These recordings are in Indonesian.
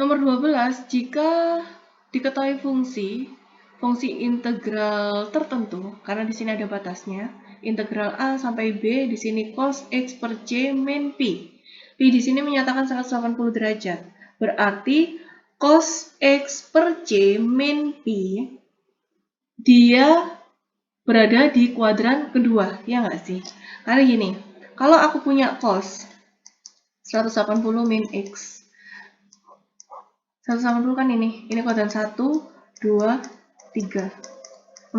Nomor 12, jika diketahui fungsi integral tertentu, karena di sini ada batasnya, integral A sampai B, di sini cos X per C min Pi. Pi di sini menyatakan 180 derajat. Berarti cos X per C min Pi, dia berada di kuadran kedua, ya nggak sih? Karena gini, kalau aku punya cos 180 min X, 180 kan ini kuadran 1, 2, 3, 4.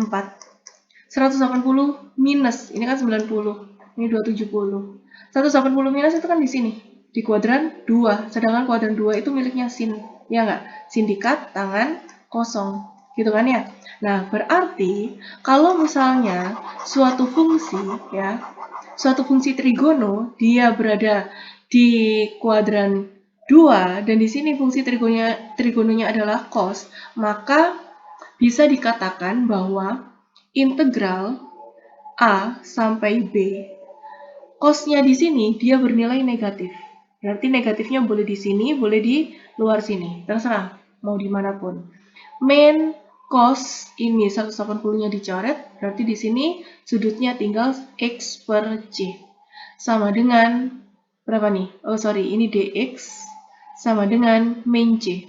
180 minus, ini kan 90, ini 270. 180 minus itu kan di sini, di kuadran 2, sedangkan kuadran 2 itu miliknya sin, ya nggak? Sindikat tangan kosong, gitu kan ya? Nah, berarti kalau misalnya suatu fungsi, ya, suatu fungsi trigono, dia berada di kuadran 2, dan di sini fungsi trigononya adalah cos, maka bisa dikatakan bahwa integral A sampai B, cosnya di sini dia bernilai negatif. Berarti negatifnya boleh di sini, boleh di luar sini. Terserah, mau dimanapun. Min cos ini 180-nya dicoret, berarti di sini sudutnya tinggal X per C. Sama dengan, berapa nih? Oh sorry, ini dx sama dengan min C.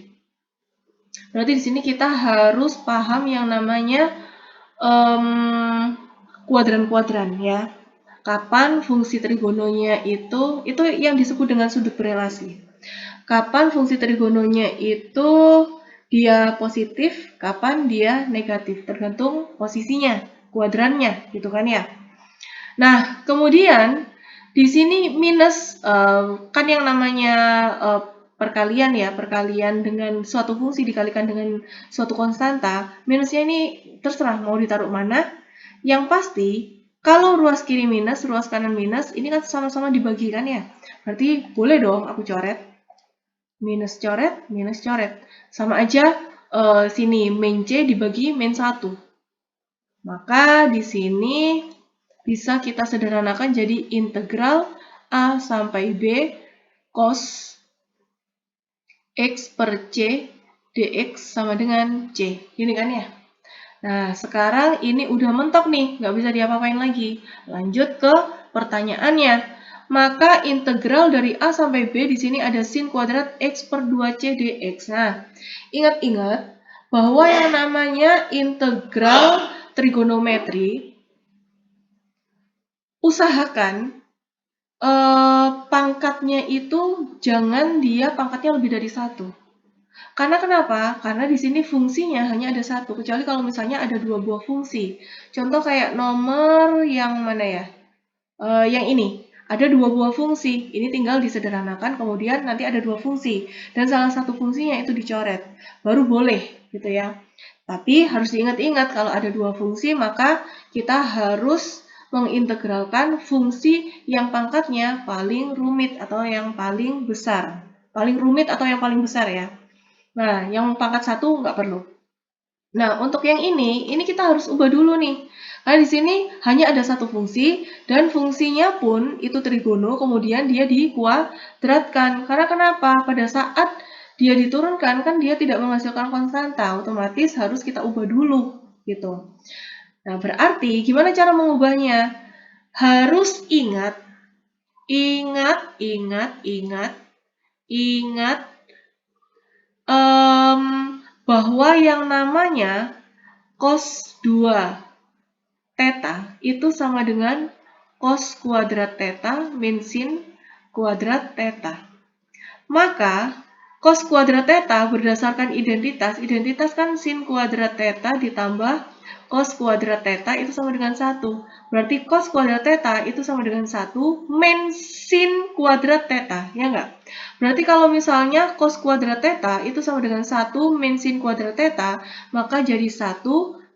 Berarti di sini kita harus paham yang namanya kuadran-kuadran ya. Kapan fungsi trigononya itu yang disebut dengan sudut berelasi. Kapan fungsi trigononya itu dia positif, kapan dia negatif, tergantung posisinya, kuadrannya, gitu kan ya. Nah, kemudian di sini minus kan yang namanya perkalian ya, perkalian dengan suatu fungsi dikalikan dengan suatu konstanta, minusnya ini terserah mau ditaruh mana. Yang pasti, kalau ruas kiri minus, ruas kanan minus, ini kan sama-sama dibagikan ya. Berarti boleh dong aku coret. Minus coret. Sama aja sini min C dibagi min 1. Maka di sini bisa kita sederhanakan jadi integral A sampai B cos X per C dx sama dengan C. Ini kan ya? Nah, sekarang ini udah mentok nih, nggak bisa diapa-apain lagi. Lanjut ke pertanyaannya. Maka integral dari A sampai B di sini ada sin kuadrat X per 2C dx. Nah, ingat-ingat bahwa yang namanya integral trigonometri, usahakan pangkatnya itu jangan dia pangkatnya lebih dari 1. Karena kenapa? Karena di sini fungsinya hanya ada 1, kecuali kalau misalnya ada 2 buah fungsi. Contoh kayak nomor yang mana ya? Yang ini, ada 2 buah fungsi. Ini tinggal disederhanakan, kemudian nanti ada 2 fungsi. Dan salah satu fungsinya itu dicoret. Baru boleh, gitu ya. Tapi harus diingat-ingat kalau ada 2 fungsi, maka kita harus mengintegralkan fungsi yang pangkatnya paling rumit atau yang paling besar. Paling rumit atau yang paling besar ya. Nah, yang pangkat 1 nggak perlu. Nah, untuk yang ini kita harus ubah dulu nih. Karena di sini hanya ada satu fungsi, dan fungsinya pun itu trigono, kemudian dia dikuadratkan. Karena kenapa? Pada saat dia diturunkan, kan dia tidak menghasilkan konstanta, otomatis harus kita ubah dulu, gitu. Nah, berarti gimana cara mengubahnya? Harus ingat bahwa yang namanya cos 2 theta itu sama dengan cos kuadrat theta min sin kuadrat theta. Maka cos kuadrat theta berdasarkan identitas kan sin kuadrat theta ditambah cos kuadrat theta itu sama dengan 1. Berarti cos kuadrat theta itu sama dengan 1 min sin kuadrat theta, ya enggak? Berarti kalau misalnya cos kuadrat theta itu sama dengan 1 min sin kuadrat theta, maka jadi 1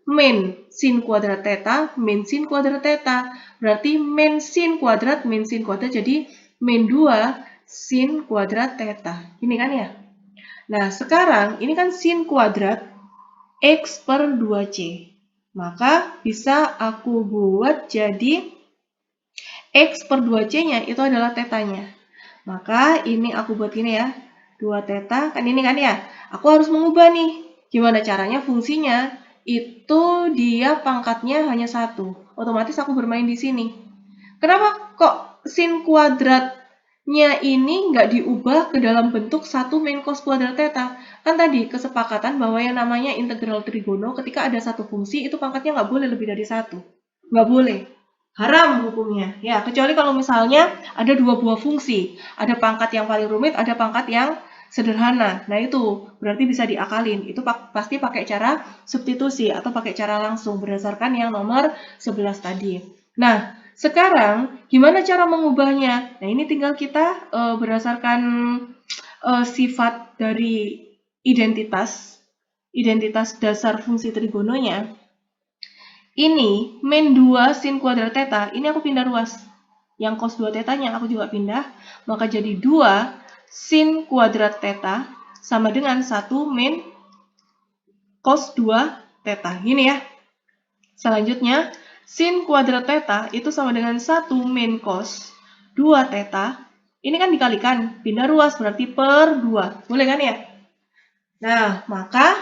min sin kuadrat theta min sin kuadrat theta. Berarti min sin kuadrat jadi min 2 sin kuadrat theta. Ini kan ya? Nah, sekarang ini kan sin kuadrat X per 2C. Maka bisa aku buat jadi X per 2C-nya itu adalah tetanya. Maka ini aku buat gini ya. 2 theta, kan ini kan ya. Aku harus mengubah nih. Gimana caranya? Fungsinya itu dia pangkatnya hanya 1. Otomatis aku bermain di sini. Kenapa kok sin kuadratnya ini nggak diubah ke dalam bentuk 1 min cos kuadrat theta? Kan tadi kesepakatan bahwa yang namanya integral trigono ketika ada satu fungsi itu pangkatnya nggak boleh lebih dari 1. Nggak boleh. Haram hukumnya. Ya, kecuali kalau misalnya ada 2 buah fungsi. Ada pangkat yang paling rumit, ada pangkat yang sederhana. Nah, itu berarti bisa diakalin. Itu pasti pakai cara substitusi atau pakai cara langsung berdasarkan yang nomor 11 tadi. Nah, sekarang gimana cara mengubahnya? Nah, ini tinggal kita berdasarkan sifat dari identitas dasar fungsi trigononya. Ini min 2 sin kuadrat theta, ini aku pindah ruas. Yang cos 2 tetanya aku juga pindah, maka jadi 2 sin kuadrat theta sama dengan 1 min cos 2 theta. Gini ya. Selanjutnya, sin kuadrat theta itu sama dengan 1 min cos 2 theta. Ini kan dikalikan, pindah ruas berarti per 2. Boleh kan ya? Nah, maka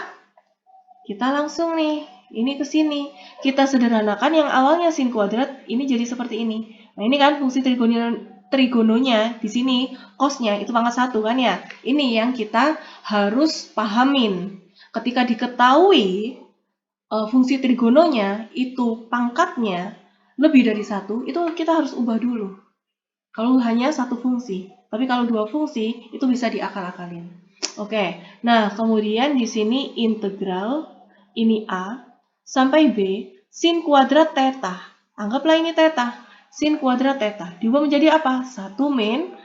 kita langsung nih, ini ke sini. Kita sederhanakan yang awalnya sin kuadrat, ini jadi seperti ini. Nah, ini kan fungsi trigononya di sini, cosnya itu pangkat 1 kan ya. Ini yang kita harus pahamin. Ketika diketahui fungsi trigononya itu pangkatnya lebih dari 1, itu kita harus ubah dulu. Kalau hanya satu fungsi. Tapi kalau 2 fungsi, itu bisa diakal-akalin. Oke, nah kemudian di sini integral ini A sampai B sin kuadrat theta. Anggaplah ini theta. Sin kuadrat theta diubah menjadi apa? 1 min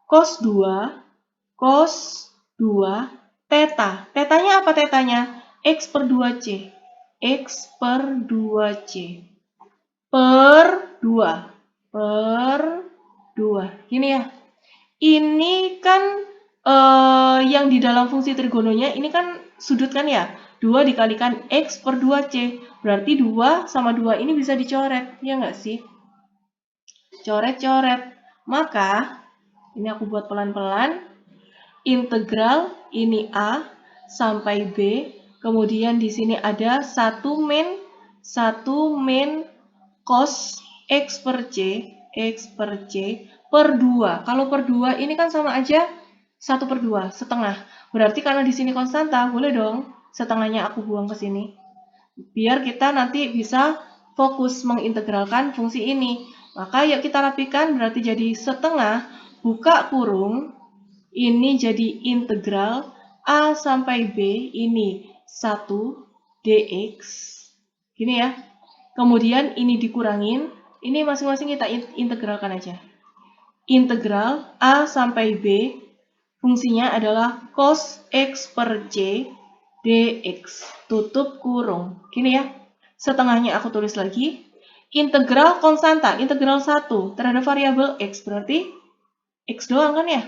cos 2 theta. Tetanya apa tetanya? X per 2C. X per 2C. Per 2. Gini ya. Ini kan yang di dalam fungsi trigononya ini kan sudut kan ya. 2 dikalikan X per 2C. Berarti 2 sama 2 ini bisa dicoret. Ya nggak sih? Coret-coret. Maka, ini aku buat pelan-pelan. Integral ini A sampai B. Kemudian di sini ada 1 min cos X per C per 2. Kalau per 2 ini kan sama aja 1 per 2, setengah. Berarti karena di sini konstanta, boleh dong setengahnya aku buang ke sini. Biar kita nanti bisa fokus mengintegralkan fungsi ini. Maka yuk kita rapikan, berarti jadi setengah, buka kurung, ini jadi integral A sampai B, ini 1 dx. Gini ya. Kemudian ini dikurangin, ini masing-masing kita integralkan aja. Integral A sampai B, fungsinya adalah cos X per C dx. Tutup kurung. Gini ya. Setengahnya aku tulis lagi. Integral konstanta, integral 1 terhadap variabel X. Berarti X doang kan ya?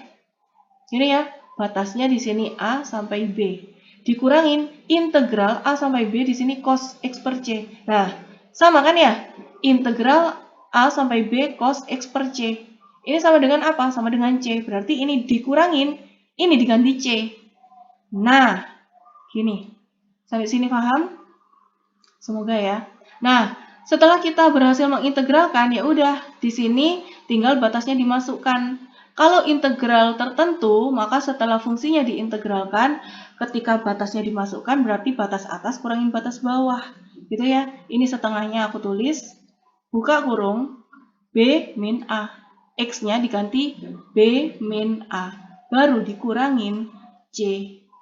Gini ya. Batasnya di sini A sampai B. Dikurangin integral A sampai B di sini cos X per C. Nah, sama kan ya? Integral A sampai B cos X per C. Ini sama dengan apa? Sama dengan C. Berarti ini dikurangin, ini diganti C. Nah, gini. Sampai sini paham? Semoga ya. Nah, setelah kita berhasil mengintegralkan, ya udah di sini tinggal batasnya dimasukkan. Kalau integral tertentu, maka setelah fungsinya diintegralkan, ketika batasnya dimasukkan berarti batas atas kurangin batas bawah. Gitu ya. Ini setengahnya aku tulis. Buka kurung B min A. X-nya diganti B min A. Baru dikurangin C.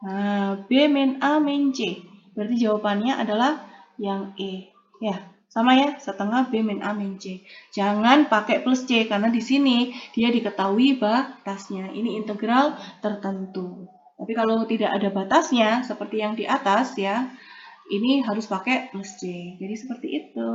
Nah, B min A min C. Berarti jawabannya adalah yang E. Ya, sama ya, setengah B min A min C. Jangan pakai plus C, karena di sini dia diketahui batasnya. Ini integral tertentu. Tapi kalau tidak ada batasnya, seperti yang di atas ya, ini harus pakai plus C. Jadi seperti itu.